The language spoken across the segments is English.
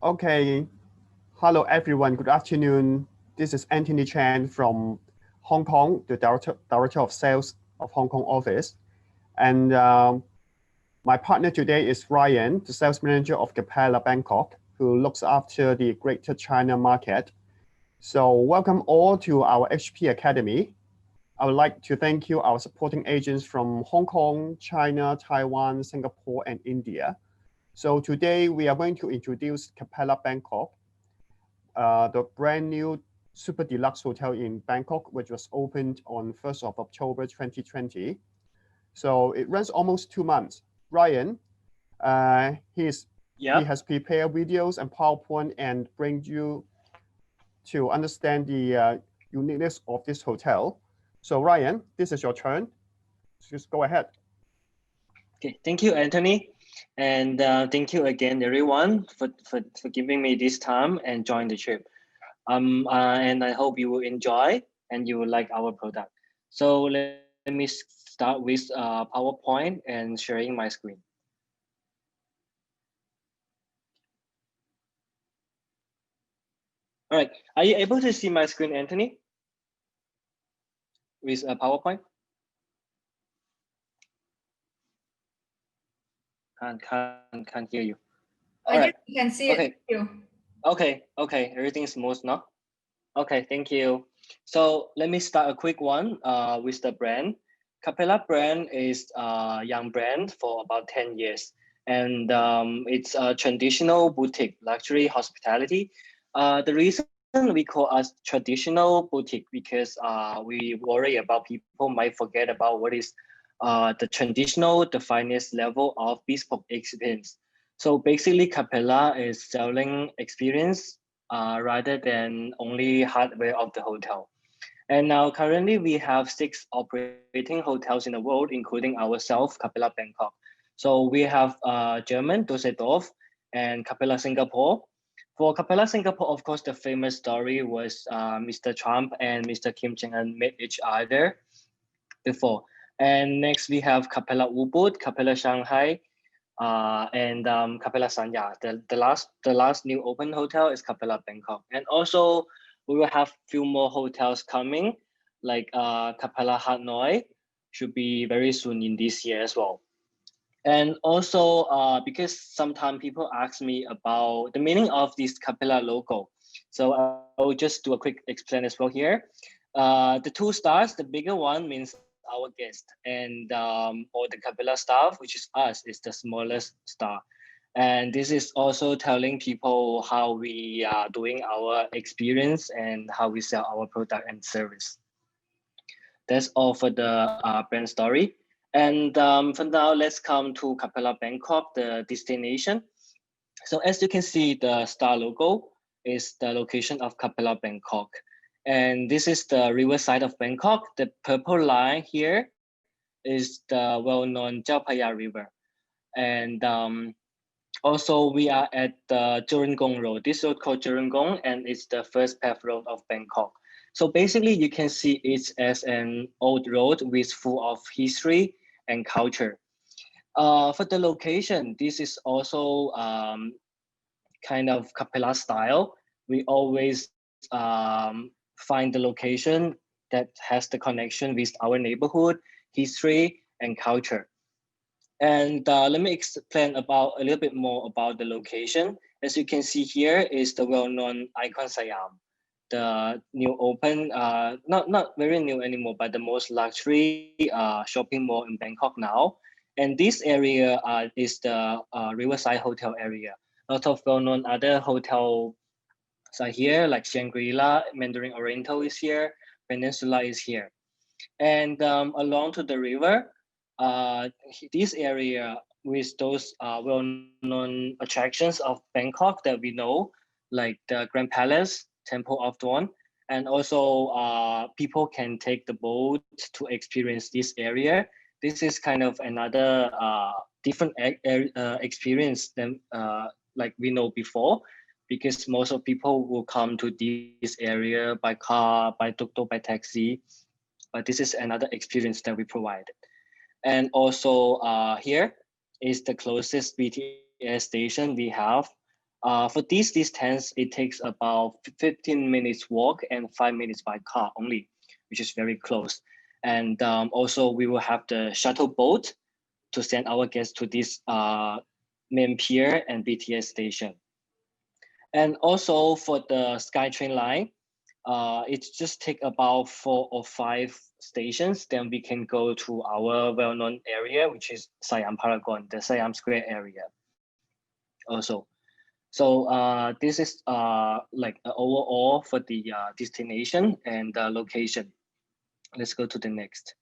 Okay, hello everyone. Good afternoon. This is Anthony Chan from Hong Kong, the Director of Sales of Hong Kong office. And my partner today is Ryan, the Sales Manager of Capella Bangkok, who looks after the Greater China market. So welcome all to our HP Academy. I would like to thank you, our supporting agents from Hong Kong, China, Taiwan, Singapore, and India. So today we are going to introduce Capella Bangkok, the brand new super deluxe hotel in Bangkok, which was opened on 1st of October 2020. So it runs almost 2 months. Ryan, he has prepared videos and PowerPoint and bring you to understand the uniqueness of this hotel. So Ryan, this is your turn. Just go ahead. Okay, thank you, Anthony. And thank you again, everyone, for giving me this time and join the trip. And I hope you will enjoy and you will like our product. So let me start with PowerPoint and sharing my screen. All right, are you able to see my screen, Anthony? With PowerPoint? Can't hear you. All right. You can see okay. You. Okay, everything's smooth now. Okay, thank you. So let me start a quick one with the brand. Capella brand is a young brand for about 10 years. And it's a traditional boutique, luxury hospitality. The reason we call us traditional boutique because we worry about people might forget about what is the traditional, the finest level of bespoke experience. So basically Capella is selling experience rather than only hardware of the hotel. And now currently we have 6 operating hotels in the world, including ourselves, Capella Bangkok. So we have German, Dusseldorf, and Capella Singapore. For Capella Singapore, of course, the famous story was Mr. Trump and Mr. Kim Jong-un met each other before. And next we have Capella Ubud, Capella Shanghai, and Capella Sanya. The last new open hotel is Capella Bangkok. And also we will have few more hotels coming, like Capella Hanoi should be very soon in this year as well. And also because sometimes people ask me about the meaning of this Capella logo. So I will just do a quick explain as well here. The 2 stars, the bigger one means our guest, and or the Capella staff, which is us, is the smallest star. And this is also telling people how we are doing our experience and how we sell our product and service. That's all for the brand story. And for now, let's come to Capella Bangkok, the destination. So as you can see, the star logo is the location of Capella Bangkok. And this is the riverside of Bangkok. The purple line here is the well-known Chao Phraya River. And also we are at the Churungong Road. This road called Churungong, and it's the first paved road of Bangkok. So basically you can see it as an old road with full of history and culture. For the location, this is also kind of Capella style. We always find the location that has the connection with our neighborhood, history, and culture. And let me explain about a little bit more about the location. As you can see here is the well-known Icon Siam, the new open, not very new anymore, but the most luxury shopping mall in Bangkok now. And this area is the Riverside Hotel area. A lot of well-known other hotels are here, like Shangri-La, Mandarin Oriental is here, Peninsula is here. And along to the river, this area with those well-known attractions of Bangkok that we know, like the Grand Palace, Temple of Dawn, and also people can take the boat to experience this area. This is kind of another different experience than like we know before, because most of people will come to this area by car, by tuk-tuk, by taxi. But this is another experience that we provided. And also here is the closest BTS station we have. For this distance, it takes about 15 minutes walk and 5 minutes by car only, which is very close. And also we will have the shuttle boat to send our guests to this main pier and BTS station. And also for the SkyTrain line, it just take about 4 or 5 stations. Then we can go to our well-known area, which is Siam Paragon, the Siam Square area also. So this is like overall for the destination and location. Let's go to the next.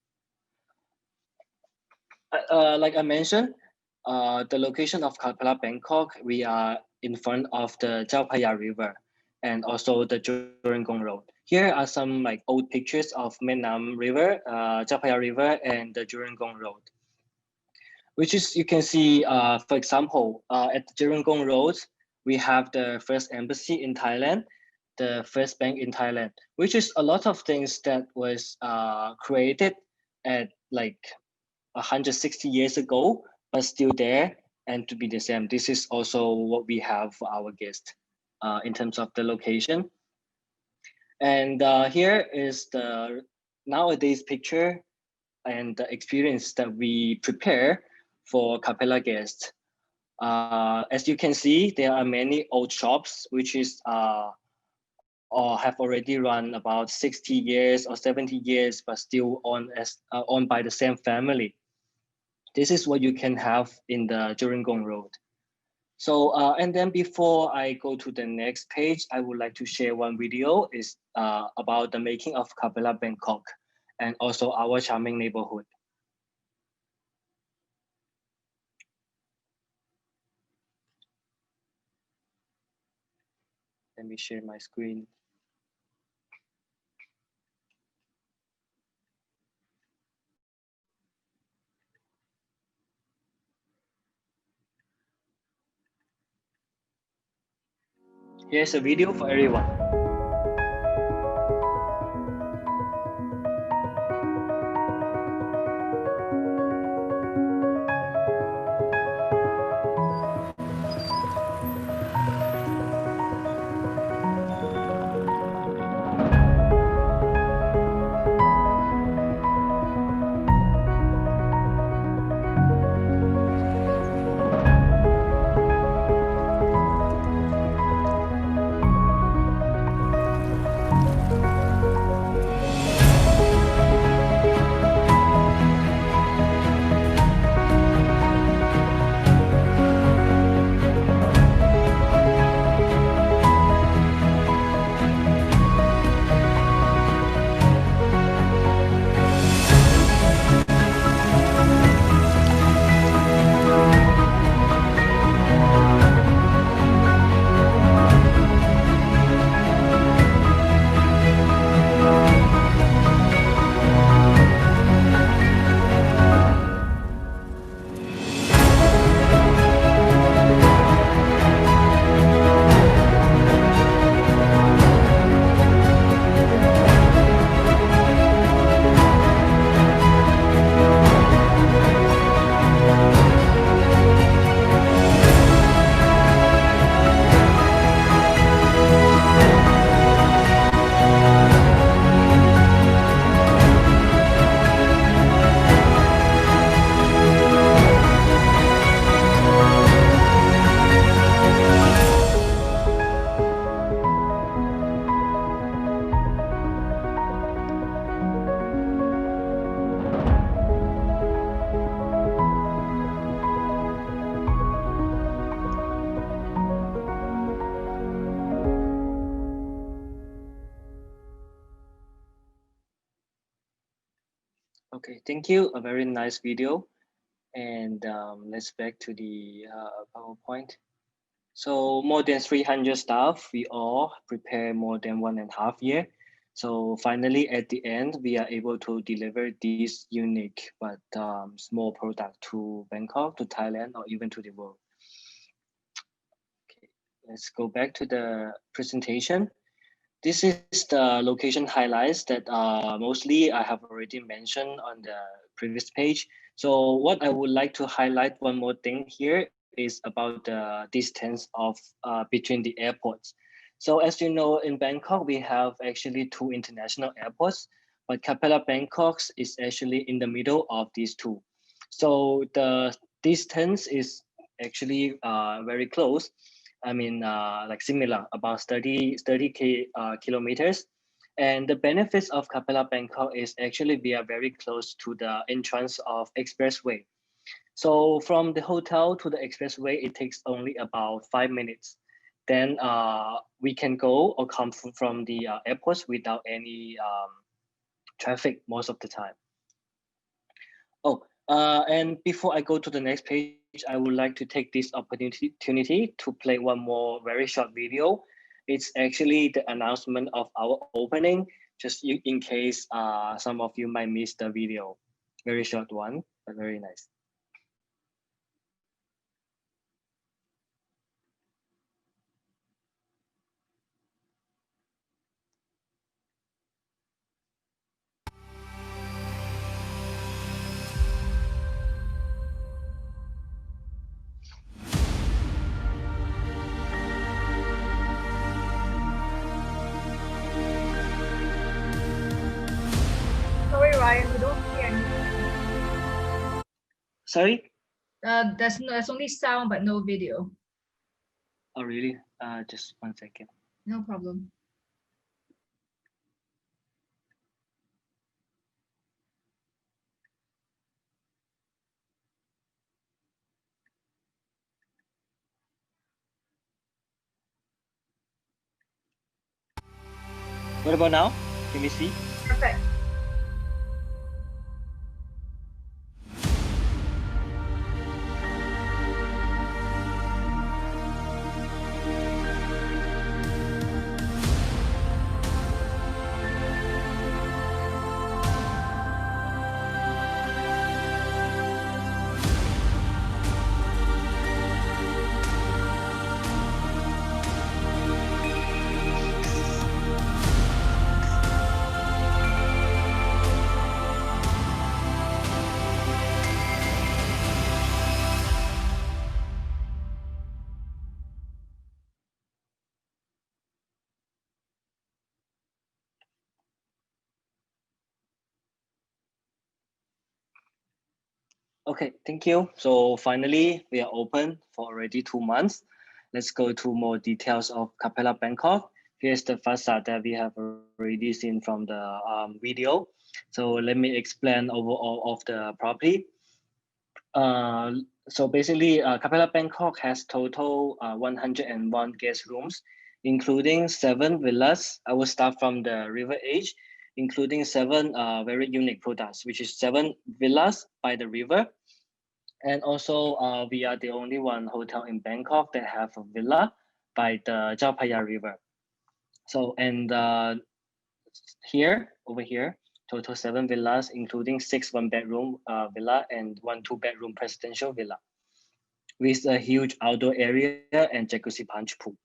Like I mentioned, the location of Capella, Bangkok, we are in front of the Chao Phraya River and also the Jurongong Road. Here are some like old pictures of Menam River, Chao Phraya River, and the Jurongong Road, which is you can see, for example, at the Jurongong Road, we have the first embassy in Thailand, the first bank in Thailand, which is a lot of things that was created at like 160 years ago, but still there and to be the same. This is also what we have for our guest in terms of the location. And here is the nowadays picture and the experience that we prepare for Capella guests. As you can see, there are many old shops, which is or have already run about 60 years or 70 years, but still owned by the same family. This is what you can have in the Jurongong Road. So, and then before I go to the next page, I would like to share one video is about the making of Capella Bangkok and also our charming neighborhood. Let me share my screen. Here's a video for everyone. Okay, thank you. A very nice video. And let's back to the PowerPoint. So more than 300 staff, we all prepare more than 1.5 years. So finally, at the end, we are able to deliver this unique but small product to Bangkok, to Thailand, or even to the world. Okay, let's go back to the presentation. This is the location highlights that mostly I have already mentioned on the previous page. So what I would like to highlight one more thing here is about the distance of between the airports. So as you know, in Bangkok, we have actually two international airports, but Capella Bangkok is actually in the middle of these two. So the distance is actually very close. I mean, like similar, about 30 kilometers. And the benefits of Capella Bangkok is actually we are very close to the entrance of expressway. So from the hotel to the expressway, it takes only about 5 minutes. Then we can go or come from the airports without any traffic most of the time. Oh, and before I go to the next page, I would like to take this opportunity to play one more very short video. It's actually the announcement of our opening, just in case some of you might miss the video. Very short one, but very nice. Sorry, Ryan, we don't see anything. Sorry? There's only sound but no video. Oh, really? Just 1 second. No problem. What about now? Can we see? Perfect. Okay, thank you. So finally, we are open for already 2 months. Let's go to more details of Capella Bangkok. Here's the facade that we have already seen from the video. So let me explain overall of the property. Uh, so basically, Capella Bangkok has total 101 guest rooms, including 7 villas. I will start from the river edge, including 7 very unique products, which is 7 villas by the river. And also, we are the only one hotel in Bangkok that have a villa by the Chao Phraya River. So, and over here, total 7 villas, including 6 one-bedroom villa and 1 2-bedroom presidential villa with a huge outdoor area and jacuzzi punch pool.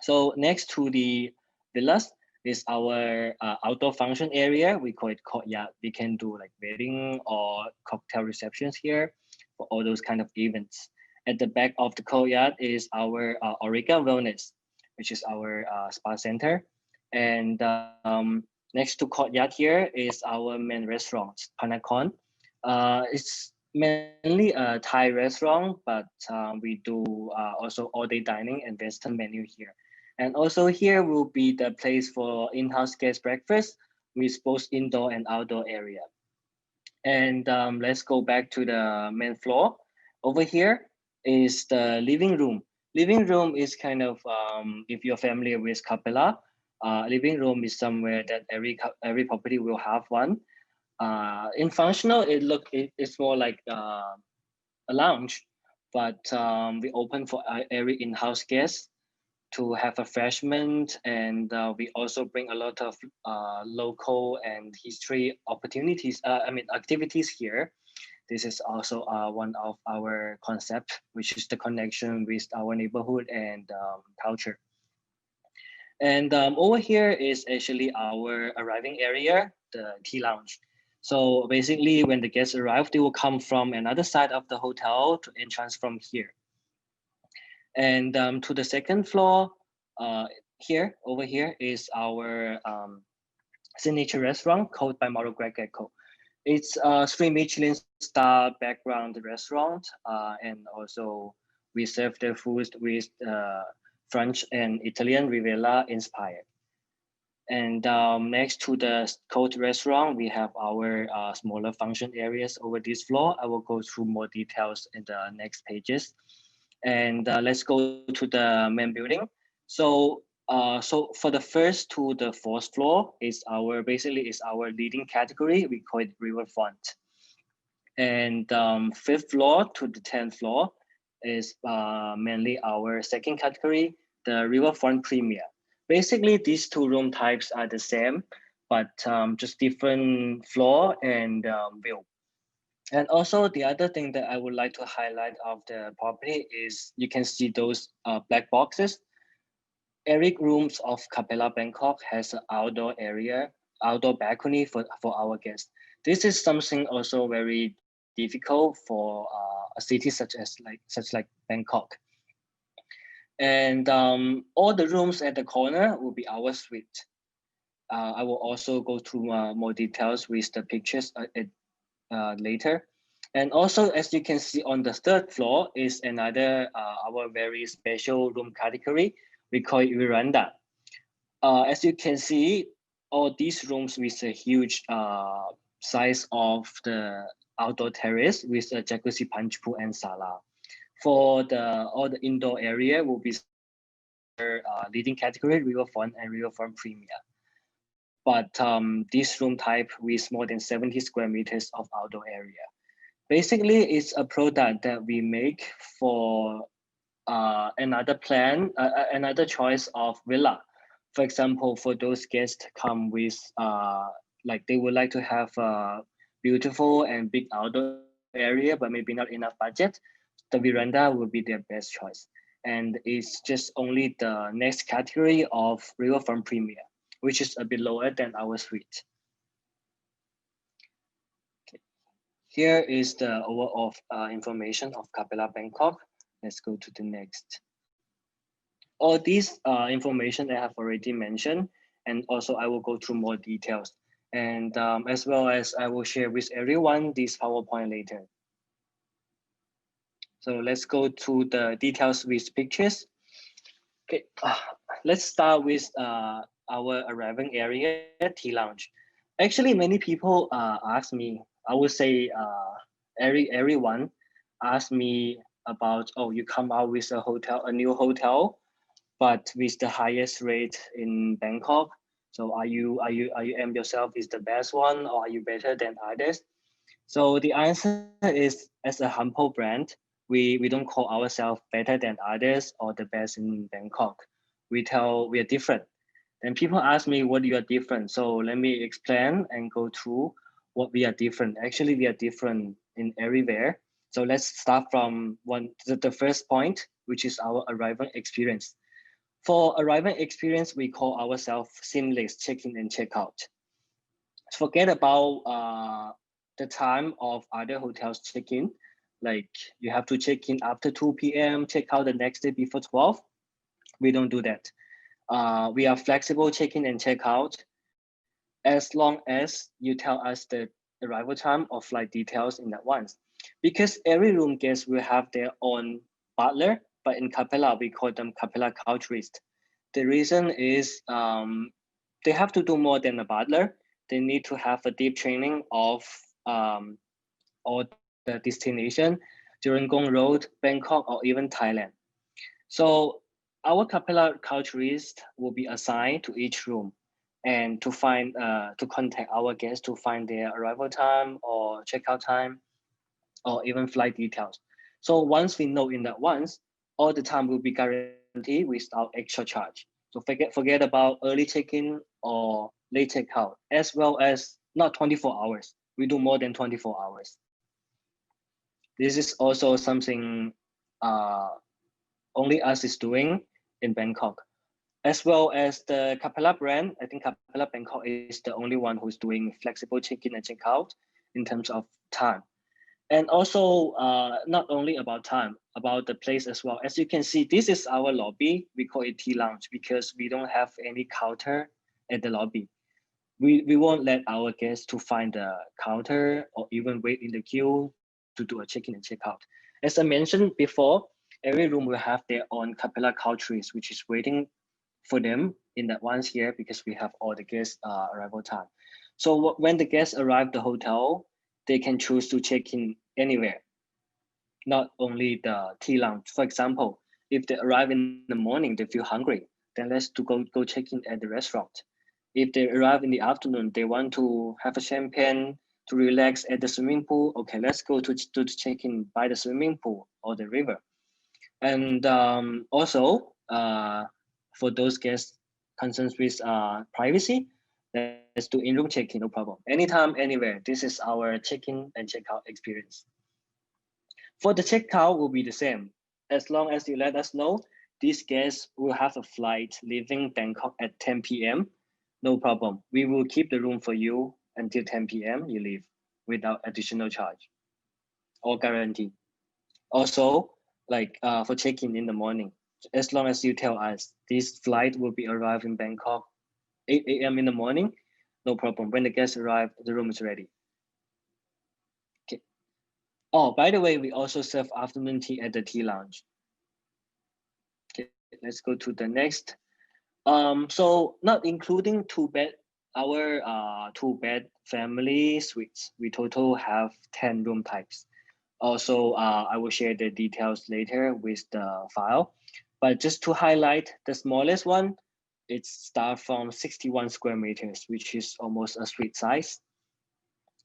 So next to the villas is our outdoor function area. We call it courtyard. We can do like wedding or cocktail receptions here for all those kind of events. At the back of the courtyard is our Auriga Wellness, which is our spa center. And next to courtyard here is our main restaurant, Panakon. It's mainly a Thai restaurant, but we do also all-day dining and Western menu here. And also here will be the place for in-house guest breakfast with both indoor and outdoor area. And let's go back to the main floor. Over here is the living room. Living room is kind of, if you're familiar with Capella, living room is somewhere that every property will have one. In functional, it's more like a lounge, but we open for every in-house guest to have refreshment, and we also bring a lot of local and history opportunities. Activities here. This is also one of our concept, which is the connection with our neighborhood and culture. And over here is actually our arriving area, the tea lounge. So basically, when the guests arrive, they will come from another side of the hotel to entrance from here. And to the second floor, over here is our signature restaurant called by Mauro Greco. It's a 3 Michelin star background restaurant, and also we serve the food with French and Italian Rivera inspired. And next to the cold restaurant, we have our smaller function areas over this floor. I will go through more details in the next pages. And let's go to the main building. So so for the first to the fourth floor is basically our leading category. We call it riverfront. And fifth floor to the 10th floor is mainly our second category, the riverfront premier. Basically, these two room types are the same, but just different floor and view. And also the other thing that I would like to highlight of the property is you can see those black boxes. Every rooms of Capella Bangkok has an outdoor balcony for our guests. This is something also very difficult for a city such like Bangkok. And all the rooms at the corner will be our suite. I will also go through more details with the pictures later. And also, as you can see on the third floor is another our very special room category. We call it veranda. As you can see, all these rooms with a huge size of the outdoor terrace with a jacuzzi, punch pool, and sala. For all the indoor area will be leading category riverfront and riverfront premier. But this room type with more than 70 square meters of outdoor area. Basically, it's a product that we make for another choice of villa. For example, for those guests come with like they would like to have a beautiful and big outdoor area, but maybe not enough budget, the veranda will be their best choice. And it's just only the next category of riverfront premier, which is a bit lower than our suite. Okay. Here is the overall information of Capella Bangkok. Let's go to the next. All these information I have already mentioned, and also I will go through more details. And as well as I will share with everyone this PowerPoint later. So let's go to the details with pictures. Okay, let's start with our arriving area, Tea Lounge. Actually, many people ask me, I would say everyone asked me about, oh, you come out with a new hotel, but with the highest rate in Bangkok. So are you aim yourself is the best one, or are you better than others? So the answer is, as a humble brand, we don't call ourselves better than others or the best in Bangkok. We are different. Then people ask me what you are different. So let me explain and go through what we are different. Actually, we are different in everywhere. So let's start from the first point, which is our arrival experience. For arrival experience, we call ourselves seamless check-in and check-out. Forget about the time of other hotels check-in. Like you have to check in after 2 p.m., check out the next day before 12. We don't do that. We are flexible check-in and check-out as long as you tell us the arrival time or flight details in advance. Because every room guest will have their own butler, but in Capella, we call them Capella couchist. The reason is they have to do more than a butler. They need to have a deep training of all the destination during Gong Road, Bangkok, or even Thailand. So our Capella couchist will be assigned to each room and to contact our guests to find their arrival time or checkout time or even flight details. So once we know in advance, all the time will be guaranteed without extra charge. So forget about early check-in or late checkout, as well as not 24 hours. We do more than 24 hours. This is also something only us is doing in Bangkok. As well as the Capella brand, I think Capella Bangkok is the only one who's doing flexible check-in and check-out in terms of time. And also, not only about time, about the place as well. As you can see, this is our lobby. We call it tea lounge because we don't have any counter at the lobby. We won't let our guests to find the counter or even wait in the queue to do a check-in and check-out. As I mentioned before, every room will have their own Capella couches, which is waiting for them in advance here because we have all the guests arrival time. So when the guests arrive the hotel, they can choose to check in anywhere, not only the tea lounge. For example, if they arrive in the morning, they feel hungry, then let's to go check in at the restaurant. If they arrive in the afternoon, they want to have a champagne to relax at the swimming pool. Okay, let's go to check in by the swimming pool or the river. And also, for those guests concerns with privacy, let's do in-room check-in, no problem. Anytime, anywhere. This is our check-in and check-out experience. For the checkout will be the same. As long as you let us know, these guests will have a flight leaving Bangkok at 10 p.m. No problem. We will keep the room for you until 10 p.m. You leave without additional charge or guarantee. Also, like for check-in in the morning, as long as you tell us this flight will be arrive in Bangkok 8 a.m. in the morning, no problem. When the guests arrive, the room is ready. Okay. Oh, by the way, we also serve afternoon tea at the tea lounge. Okay, let's go to the next. So not including our two-bed family suites, we total have 10 room types. Also, I will share the details later with the file. But just to highlight the smallest one, it starts from 61 square meters, which is almost a suite size.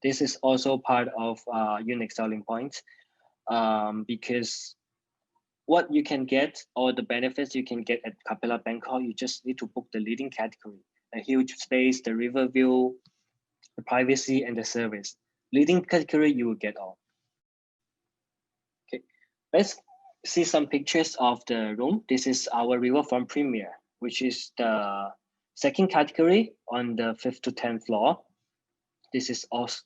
This is also part of unique selling points because what you can get or the benefits you can get at Capella Bangkok, you just need to book the leading category, a huge space, the river view, the privacy, and the service. Leading category, you will get all. Okay, let's see some pictures of the room. This is our riverfront premier, which is the second category on the 5th to 10th floor. This is also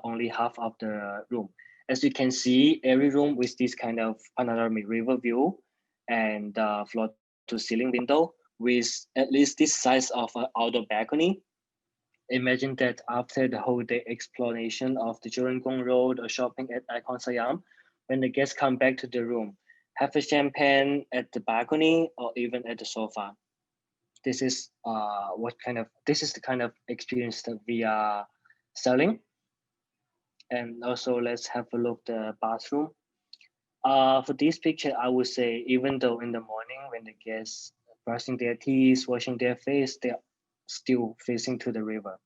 only half of the room. As you can see, every room with this kind of panoramic river view and floor to ceiling window with at least this size of an outdoor balcony. Imagine that after the whole day exploration of the Jurongong Road or shopping at Icon Siam, when the guests come back to the room, have a champagne at the balcony or even at the sofa. This is this is the kind of experience that we are selling. And also let's have a look the bathroom. For this picture, I would say even though in the morning when the guests brushing their teeth, washing their face, they're still facing to the river.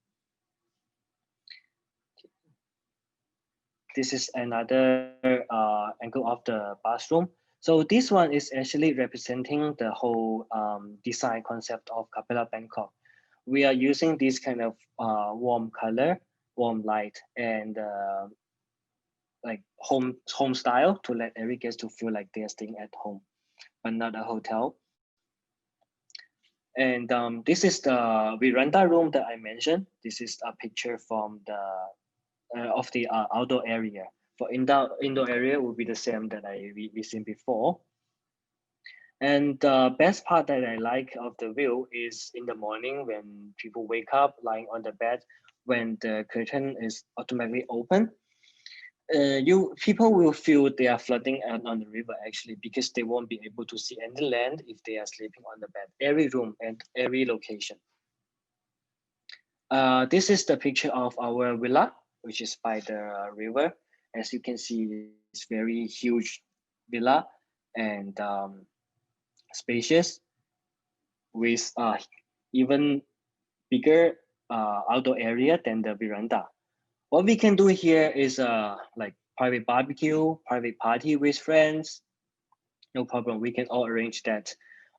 This is another angle of the bathroom. So this one is actually representing the whole design concept of Capella Bangkok. We are using this kind of warm color, warm light, and like home style to let every guest to feel like they're staying at home, but not a hotel. And this is the veranda room that I mentioned. This is a picture from the of the outdoor area. For indoor area will be the same that we seen before. And the best part that I like of the view is in the morning when people wake up lying on the bed, when the curtain is automatically open. People will feel they are floating out on the river actually because they won't be able to see any land if they are sleeping on the bed. Every room and every location. This is the picture of our villa, which is by the river. As you can see, it's very huge villa and spacious with even bigger outdoor area than the veranda. What we can do here is like private barbecue, private party with friends. No problem, we can all arrange that.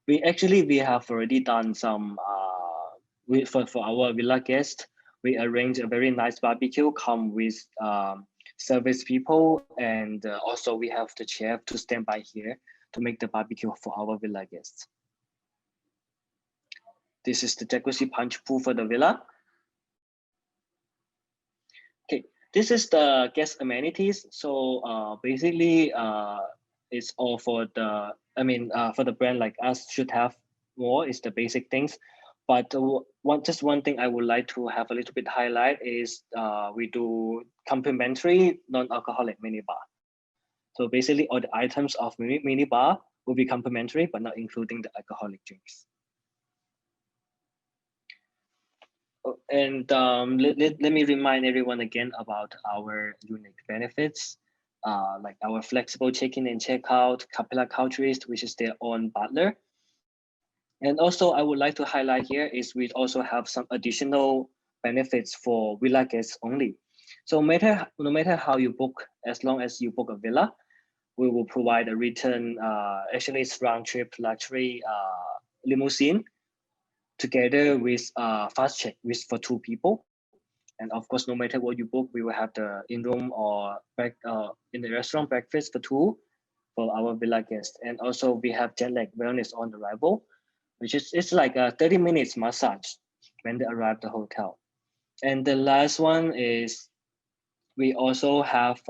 We have already done some for our villa guest. We arrange a very nice barbecue, come with service people, and also we have the chef to stand by here to make the barbecue for our villa guests. This is the jacuzzi punch pool for the villa. Okay, This is the guest amenities. So basically, it's all for the, for the brand like us should have more is the basic things. But just one thing I would like to have a little bit highlight is we do complimentary non-alcoholic minibar. So basically all the items of minibar will be complimentary, but not including the alcoholic drinks. And let me remind everyone again about our unique benefits, like our flexible check-in and check-out, Capella Culturist, which is their own butler. And also I would like to highlight here is we also have some additional benefits for villa guests only. So no matter how you book, as long as you book a villa, we will provide a return, actually it's round trip luxury limousine together with fast check with for 2 people. And of course, no matter what you book, we will have the in-room or in the restaurant breakfast for 2 for our villa guests. And also we have jet lag wellness on arrival, which is it's like a 30 minutes massage when they arrive at the hotel. And the last one is we also have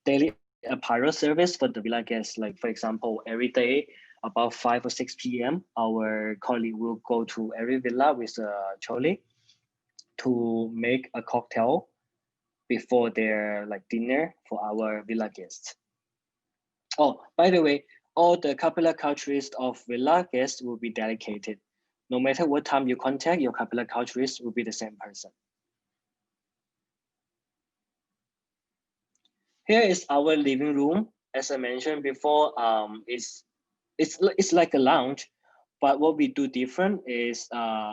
daily apparel service for the villa guests. Like for example, every day about 5 or 6 p.m., our colleague will go to every villa with a trolley to make a cocktail before their like dinner for our villa guests. Oh, by the way, all the Capella culturist of villa guests will be dedicated. No matter what time you contact, your Capella culturist will be the same person. Here is our living room. As I mentioned before, it's like a lounge, but what we do different is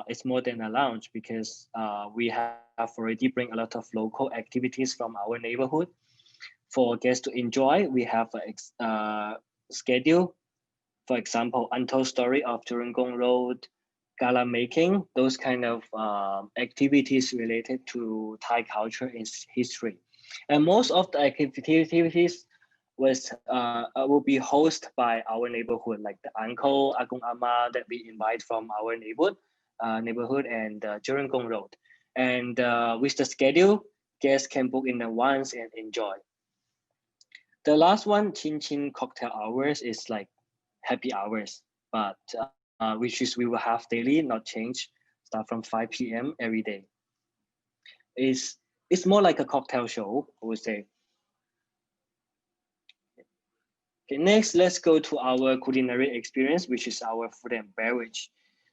it's more than a lounge because we have already bring a lot of local activities from our neighborhood for guests to enjoy. We have a schedule, for example, untold story of Turungong Road, gala making, those kind of activities related to Thai culture and history. And most of the activities will be hosted by our neighborhood, like the uncle, agung ama that we invite from our neighborhood and Jurongong Road. And with the schedule, guests can book in advance and enjoy. The last one, Chin Chin cocktail hours, is like happy hours, but which is we will have daily, not change, start from 5 p.m. every day. It's more like a cocktail show, I would say. Okay, next, let's go to our culinary experience, which is our food and beverage.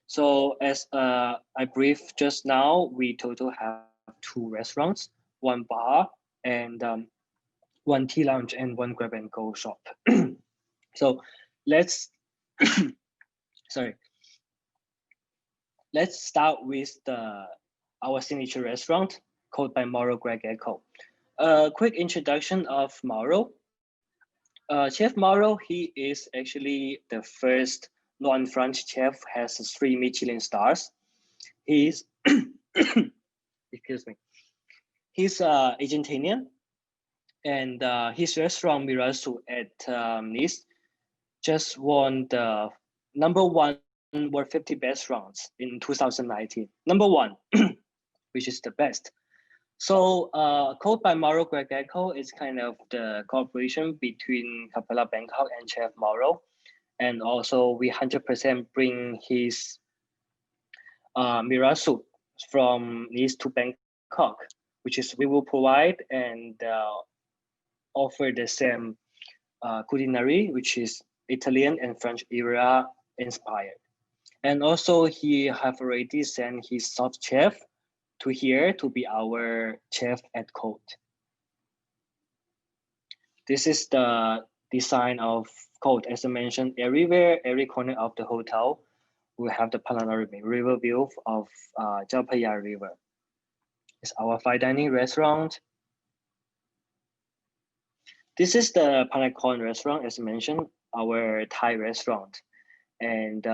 So as I briefed just now, we total have 2 restaurants, 1 bar, and 1 tea lounge and 1 grab and go shop. So let's, sorry. Let's start with our signature restaurant called by Mauro Greg Echo. A quick introduction of Mauro. Chef Mauro, he is actually the first non-French chef, has 3 Michelin stars. He's, excuse me, he's Argentinian, and his restaurant Mirasu at Nice just won the #1 World 50 Best Restaurants in 2019. #1, which is the best. So called by Mauro Gregeco is kind of the cooperation between Capella Bangkok and Chef Mauro. And also we 100% bring his Mirasu from Nice to Bangkok, which is we will provide and offer the same culinary, which is Italian and French era inspired. And also he have already sent his soft chef to here to be our chef at Coat. This is the design of Coat. As I mentioned, everywhere, every corner of the hotel, we have the panoramic river view of Chao Phraya River. It's our fine dining restaurant. This is the Panacon restaurant, as mentioned, our Thai restaurant. And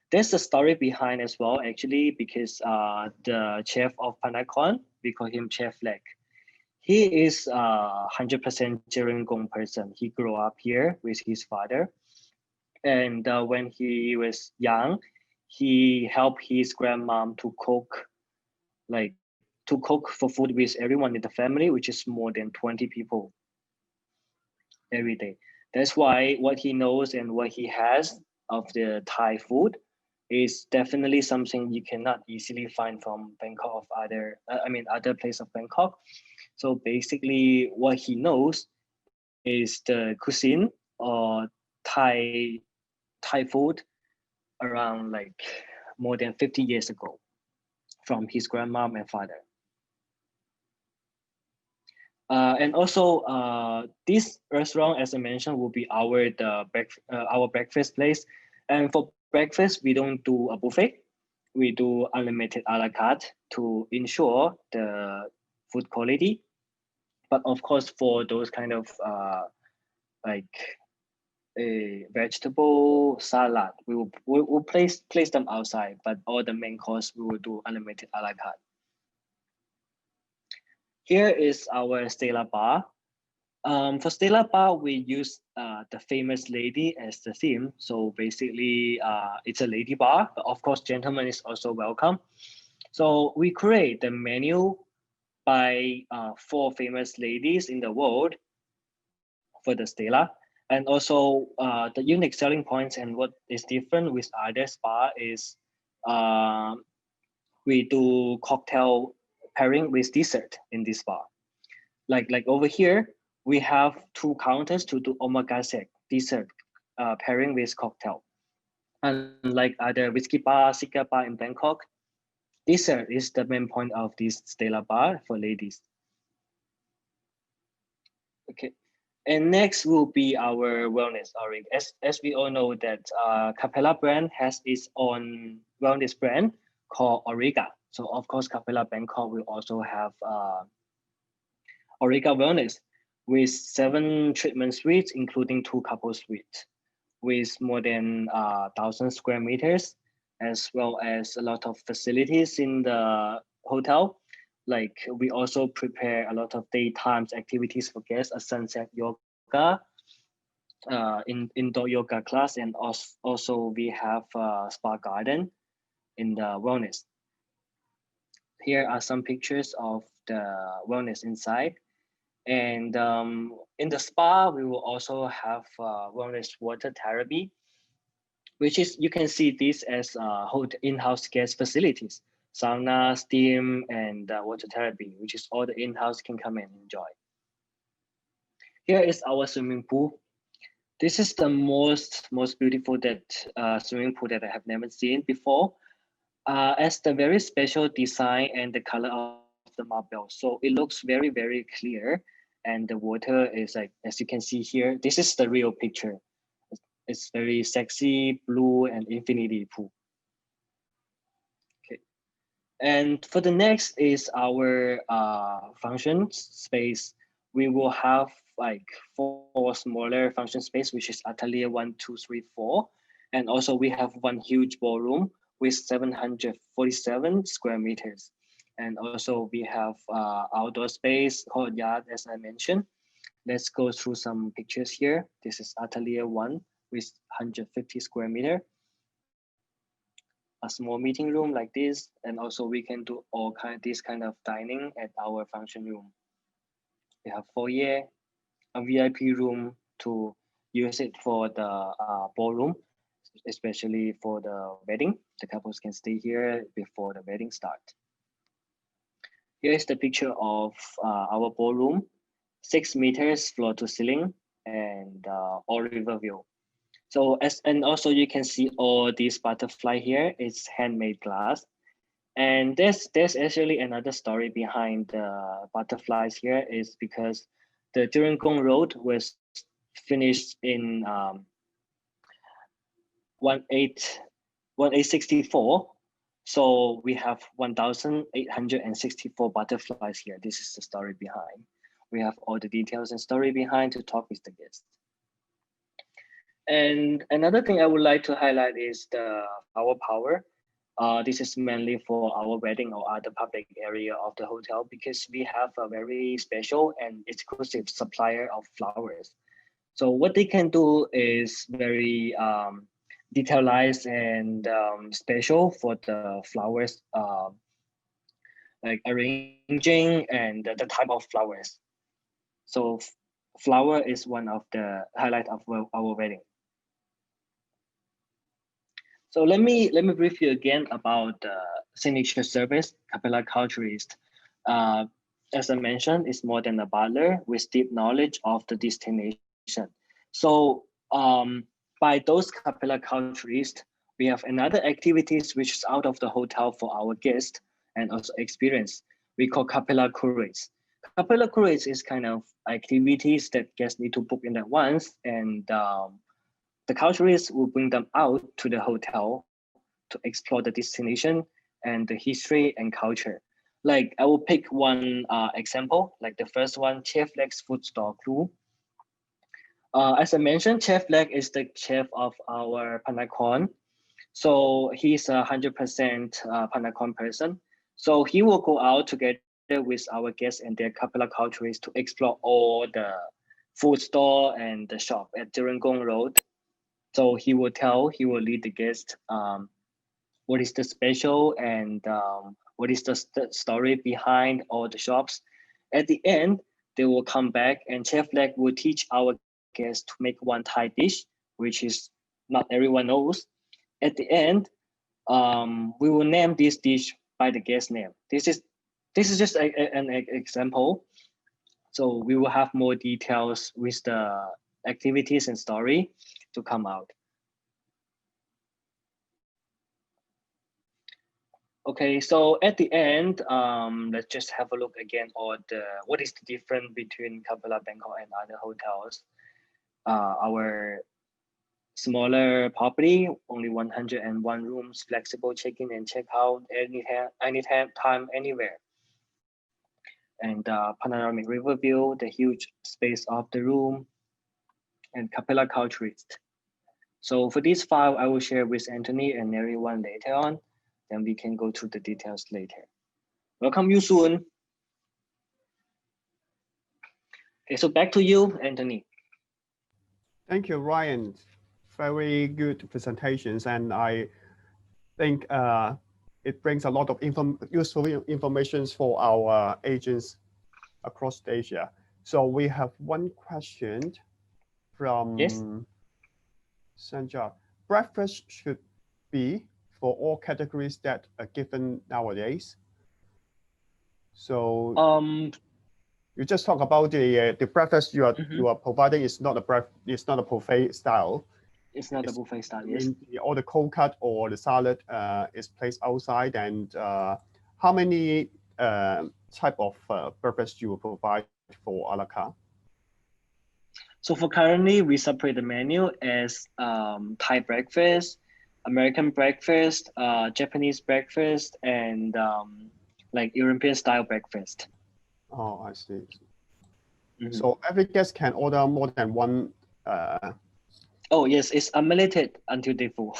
there's a story behind as well, actually, because the chef of Panacon, we call him Chef Lek. He is 100% Jerengong person. He grew up here with his father. And when he was young, he helped his grandmom to cook like to cook for food with everyone in the family, which is more than 20 people every day. That's why what he knows and what he has of the Thai food is definitely something you cannot easily find from Bangkok of other place of Bangkok. So basically what he knows is the cuisine or Thai Thai food around like more than 50 years ago from his grandmom and father. And also, this restaurant, as I mentioned, will be our breakfast place. And for breakfast, we don't do a buffet. We do unlimited a la carte to ensure the food quality. But of course, for those kind of like a vegetable salad, we'll place them outside. But all the main course, we will do unlimited a la carte. Here is our Stella bar. For Stella Bar, we use the famous lady as the theme. So basically, it's a lady bar, but of course, gentlemen is also welcome. So we create the menu by 4 famous ladies in the world for the Stella. And also the unique selling points and what is different with other spa is uh, we do cocktail pairing with dessert in this bar. Like over here, we have 2 counters to do omakase dessert pairing with cocktail. Unlike other whiskey bar, cigar bar in Bangkok, dessert is the main point of this Stella bar for ladies. Okay, and next will be our wellness offering. As we all know that Capella brand has its own wellness brand called Origa. So of course, Capella Bangkok will also have Origa Wellness with 7 treatment suites, including 2 couple suites, with more than 1,000 square meters, as well as a lot of facilities in the hotel. Like we also prepare a lot of daytime activities for guests, a sunset yoga, indoor yoga class, and also we have a spa garden in the wellness. Here are some pictures of the wellness inside. And in the spa, we will also have wellness water therapy, which is, you can see this as in-house guest facilities, sauna, steam, and water therapy, which is all the in-house can come and enjoy. Here is our swimming pool. This is the most beautiful swimming pool that I have never seen before. As the very special design and the color of the marble. So it looks very clear. And the water is like, as you can see here, this is the real picture. It's very sexy, blue and infinity pool. Okay. And for the next is our function space. We will have like 4 smaller function space, which is atelier 1, 2, 3, 4. And also we have 1 huge ballroom with 747 square meters. And also we have outdoor space, courtyard, as I mentioned. Let's go through some pictures here. This is Atelier 1 with 150 square meter. A small meeting room like this. And also we can do this kind of dining at our function room. We have foyer, a VIP room to use it for the ballroom, especially for the wedding. The couples can stay here before the wedding start. Here is the picture of our ballroom, 6 meters floor to ceiling and all river view. So and also you can see all these butterfly here. It's handmade glass. And there's actually another story behind the butterflies here is because the Durangong Road was finished in 1864. So we have 1,864 butterflies here. This is the story behind. We have all the details and story behind to talk with the guests. And another thing I would like to highlight is the flower power. This is mainly for our wedding or other public area of the hotel because we have a very special and exclusive supplier of flowers. So what they can do is very detailized and special for the flowers like arranging and the type of flowers. So flower is one of the highlight of our wedding. So let me brief you again about the signature service, Capella Culturist. Uh, as I mentioned, it's more than a butler with deep knowledge of the destination. So by those Capella Culturists, we have another activities which is out of the hotel for our guests and also experience. We call Capella Curates. Capella Curates is kind of activities that guests need to book in advance, and the culturists will bring them out to the hotel to explore the destination and the history and culture. Like I will pick one example, like the first one, Chef Leg's food store crew. As I mentioned, Chef Leg is the chef of our Panacon. So he's 100% Panacon person. So he will go out together with our guests and their Capella culturists to explore all the food store and the shop at Durangong Road. So he will lead the guest what is the special and what is the story behind all the shops. At the end, they will come back and Chef Leg will teach our guests to make one Thai dish, which is not everyone knows. At the end, we will name this dish by the guest name. This is just an example. So we will have more details with the activities and story to come out. Okay, so at the end, let's just have a look again on what is the difference between Capella Bangkok and other hotels. Our smaller property, only 101 rooms, flexible check-in and check-out anytime, anywhere. And panoramic river view, the huge space of the room, and Capella Culturist. So for this file, I will share with Anthony and everyone later on. Then we can go through the details later. Welcome you soon. Okay, so back to you, Anthony. Thank you, Ryan. Very good presentations, and I think it brings a lot of useful information for our agents across Asia. So we have one question from Yes. Sanja. Breakfast should be for all categories that are given nowadays. So you just talk about the breakfast you are providing is not a buffet style. It's not a buffet style. Yes. All the cold cut or the salad is placed outside, and how many type of breakfast you will provide for a la carte? So for currently, we separate the menu as Thai breakfast, American breakfast, Japanese breakfast, and like European style breakfast. Oh, I see. So every guest can order more than one. Oh yes, it's unlimited until they full.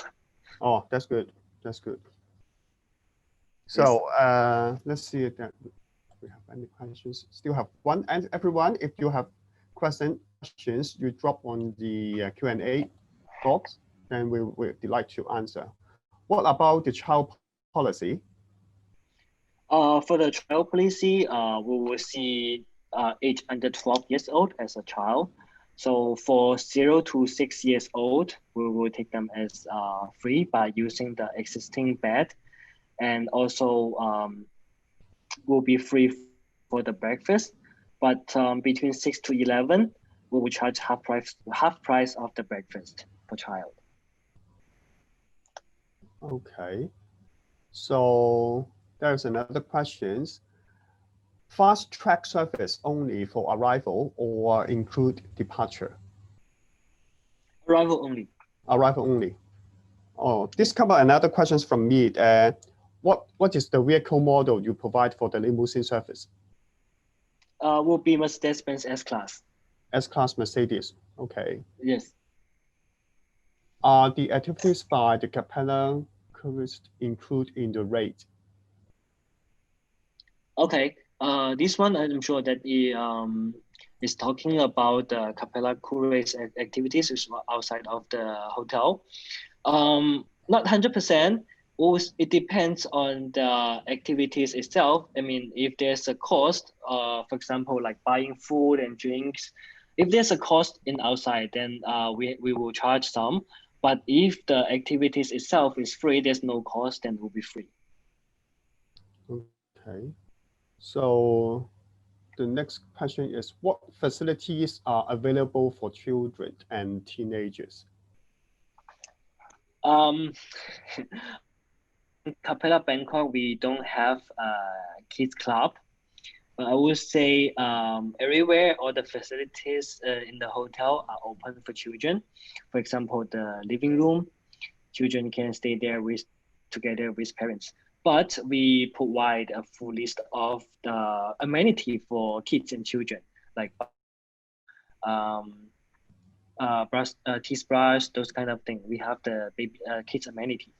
Oh, that's good. That's good. So let's see if we have any questions. Still have one. And everyone, if you have questions, you drop on the Q&A box, then we'll delight to answer. What about the child policy? For the child policy, we will see age under 12 years old as a child. So for 0 to 6 years old, we will take them as free by using the existing bed, and also will be free for the breakfast. But between 6 to 11, we will charge half price of the breakfast for child. Okay, so there's another question. Fast track service only for arrival or include departure? Arrival only. Arrival only. Oh, this covers another questions from me. What is the vehicle model you provide for the limousine service? Will be Mercedes-Benz S-Class. S-Class Mercedes. Okay. Yes. Are the activities by the Capella Cruise include in the rate? Okay. This one I'm sure that he is talking about the Capella Cruise activities outside of the hotel. Not 100%, It depends on the activities itself. I mean, if there's a cost, for example, like buying food and drinks, if there's a cost in outside, then we will charge some. But if the activities itself is free, there's no cost, then it will be free. Okay. So the next question is, what facilities are available for children and teenagers? In Capella, Bangkok, we don't have a kids club. But I would say everywhere all the facilities in the hotel are open for children. For example, the living room, children can stay there together with parents. But we provide a full list of the amenity for kids and children, like um, teeth brush, those kind of things. We have the baby kids amenity.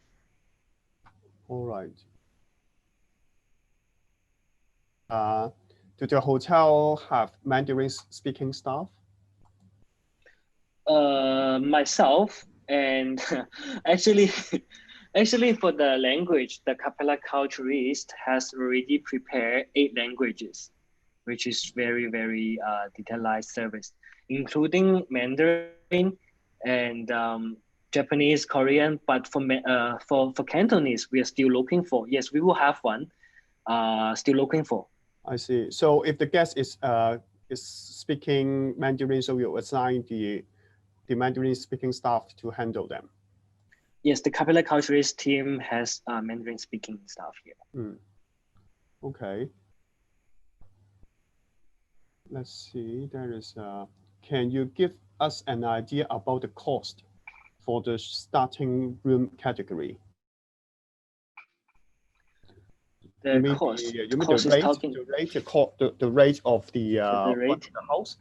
All right. Do the hotel have Mandarin speaking staff? Myself and actually actually for the language, the Capella culturist has already prepared 8 languages, which is very detailed service, including Mandarin and Japanese, Korean. But for Cantonese, we are still looking for. Yes, we will have one. Still looking for. I see. So if the guest is speaking Mandarin, so you assign the Mandarin speaking staff to handle them. Yes, the Capella culturist team has Mandarin speaking staff here. Okay. Let's see. There is. Can you give us an idea about the cost for the starting room category? The cost. You mean Cost the is rate, talking. the rate of the rate. the house?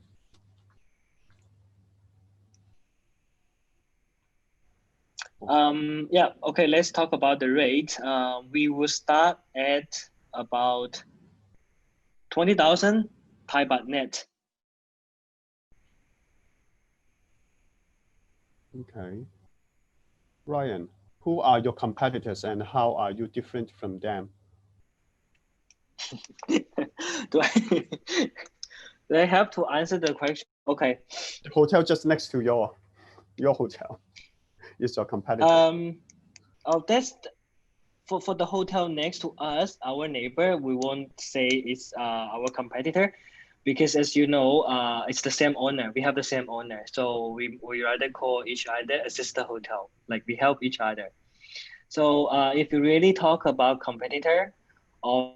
Yeah, okay, let's talk about the rate. We will start at about 20,000 Thai baht net. Okay. Ryan, who are your competitors and how are you different from them? do I have to answer the question? Okay. The hotel just next to your hotel is your competitor. That's for the hotel next to us, our neighbor. We won't say it's our competitor, because as you know, it's the same owner. We have the same owner, so we rather call each other a sister hotel. Like we help each other. So if you really talk about competitor, or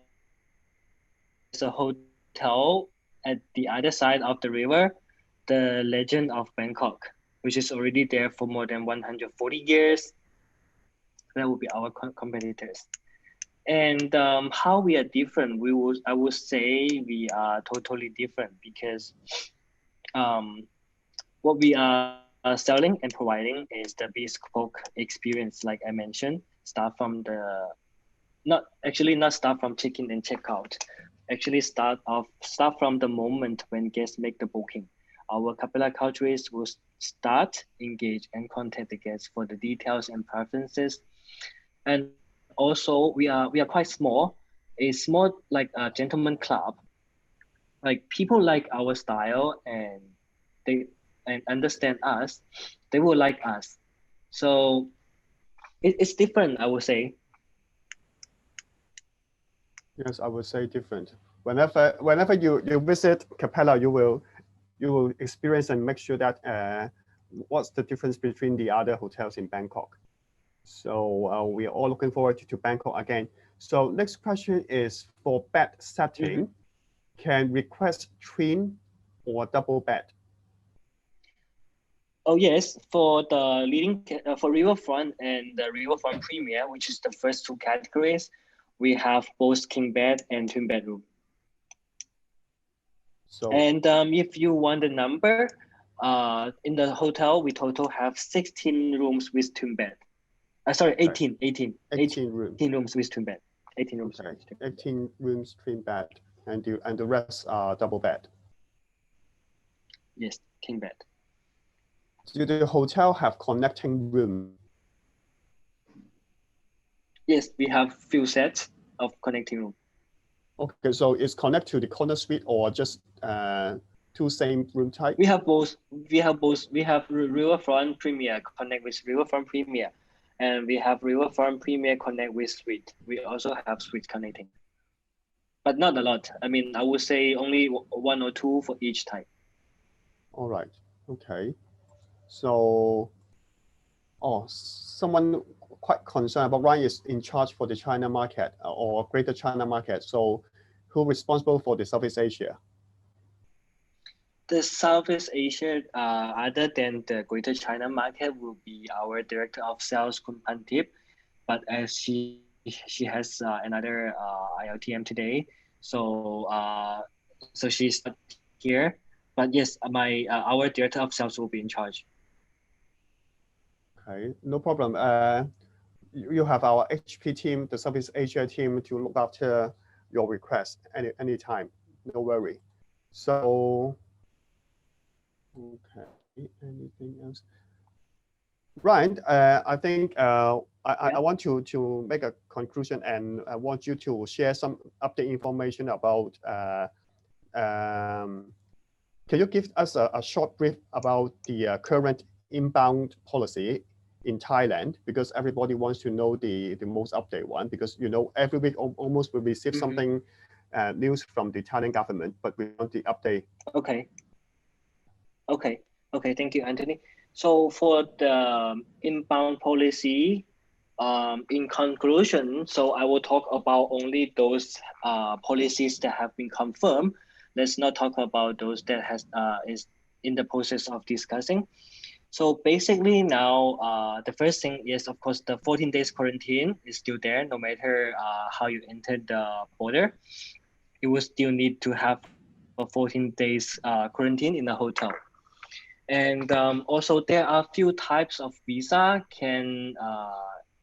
there's a hotel at the other side of the river, the Legend of Bangkok, which is already there for more than 140 years. That would be our competitors. And how we are different, I would say we are totally different, because what we are selling and providing is the bespoke experience, like I mentioned. Start from the not start from check-in and check-out. Actually start from the moment when guests make the booking. Our Capella culturists will start, engage, and contact the guests for the details and preferences. And also we are quite small. It's more like a gentleman club. Like people like our style and they understand us, they will like us. So it's different, I would say. Yes, I would say different. Whenever you visit Capella, you will experience and make sure that what's the difference between the other hotels in Bangkok. So we are all looking forward to Bangkok again. So next question is for bed setting. Can request twin or double bed? Oh yes, for the leading for Riverfront and the Riverfront Premier, which is the first 2 categories, we have both king bed and twin bedroom. So and if you want the number, in the hotel we total have 16 rooms with twin bed. Sorry, 18 rooms with twin bed. 18 rooms. Okay. 18 rooms twin bed, and the rest are double bed. Yes, king bed. Do the hotel have connecting room? Yes, we have few sets of connecting room. Okay, so it's connect to the corner suite or just two same room type? We have both. We have both. We have Riverfront Premier connect with Riverfront Premier, and we have Riverfront Premier connect with Suite. We also have Suite connecting, but not a lot. I mean, I would say only one or two for each type. All right. Okay. So, someone quite concerned about Ryan is in charge for the China market or Greater China market. So, who responsible for the Southeast Asia? The Southeast Asia, other than the Greater China market, will be our Director of Sales, Kun Pantip. But as she has another ILTM today, so she's not here. But yes, my our Director of Sales will be in charge. Okay, no problem. You have our HP team, the Southeast Asia team, to look after your request anytime. No worry. So, okay, anything else? Ryan, I think I want to make a conclusion, and I want you to share some update information about. Can you give us a short brief about the current inbound policy in Thailand? Because everybody wants to know the most update one. Because every week almost we receive something news from the Thailand government, but we want the update. Okay. Thank you, Anthony. So for the inbound policy, in conclusion, so I will talk about only those policies that have been confirmed. Let's not talk about those that is in the process of discussing. So basically now, the first thing is, of course, the 14 days quarantine is still there, no matter how you enter the border. You will still need to have a 14 days quarantine in a hotel. And also there are few types of visa can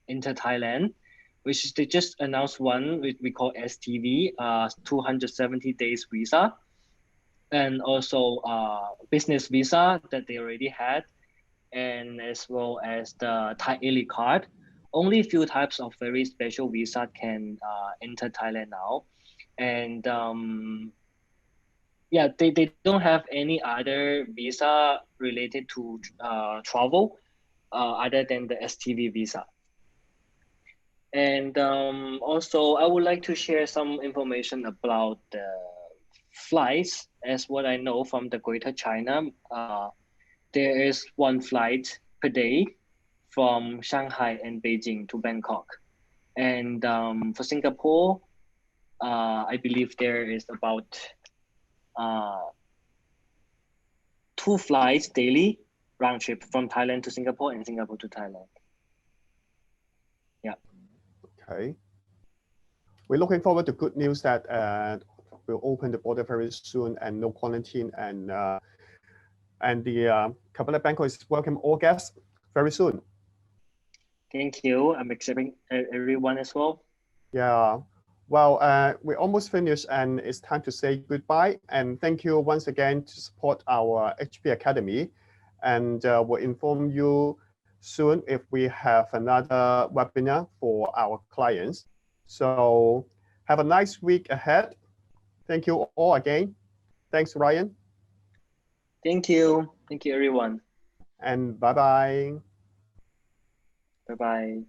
enter Thailand, which is they just announced one we call STV, 270 days visa, and also business visa that they already had, and as well as the Thai Elite card. Only few types of very special visa can enter Thailand now, and yeah, they don't have any other visa related to travel other than the STV visa. And also, I would like to share some information about the flights. As what I know from the Greater China, there is one flight per day from Shanghai and Beijing to Bangkok. And for Singapore, I believe there is about 2 flights daily round trip from Thailand to Singapore and Singapore to Thailand. Yeah. Okay. We're looking forward to good news that we'll open the border very soon and no quarantine, and the Capella Bangkok is welcome all guests very soon. Thank you. I'm accepting everyone as well. Yeah. Well, we almost finished, and it's time to say goodbye. And thank you once again to support our HP Academy. And we'll inform you soon if we have another webinar for our clients. So have a nice week ahead. Thank you all again. Thanks, Ryan. Thank you. Thank you, everyone. And bye-bye. Bye-bye.